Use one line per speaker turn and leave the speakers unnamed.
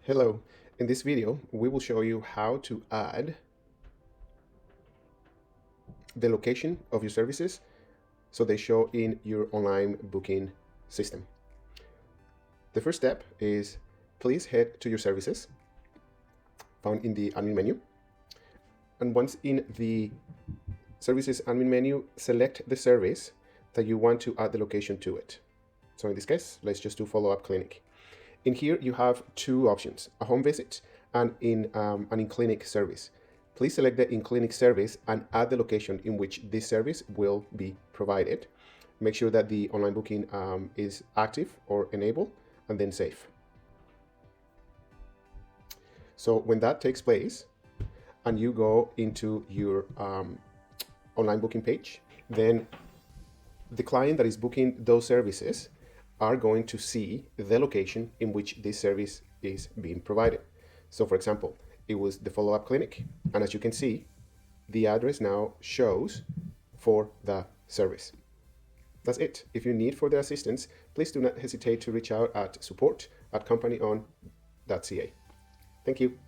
Hello, in this video we will show you how to add the location of your services so they show in your online booking system. The first step is please head to your services found in the admin menu, and once in the services admin menu, select the service that you want to add the location to it. So in this case, let's just do follow-up clinic. In here, you have two options, a home visit and an in-clinic service. Please select the in-clinic service and add the location in which this service will be provided. Make sure that the online booking is active or enabled, and then save. So when that takes place and you go into your online booking page, then the client that is booking those services are going to see the location in which this service is being provided. So for example, it was the follow-up clinic, and as you can see, the address now shows for the service. That's it. If you need further assistance, please do not hesitate to reach out at support@companyown.ca. Thank you.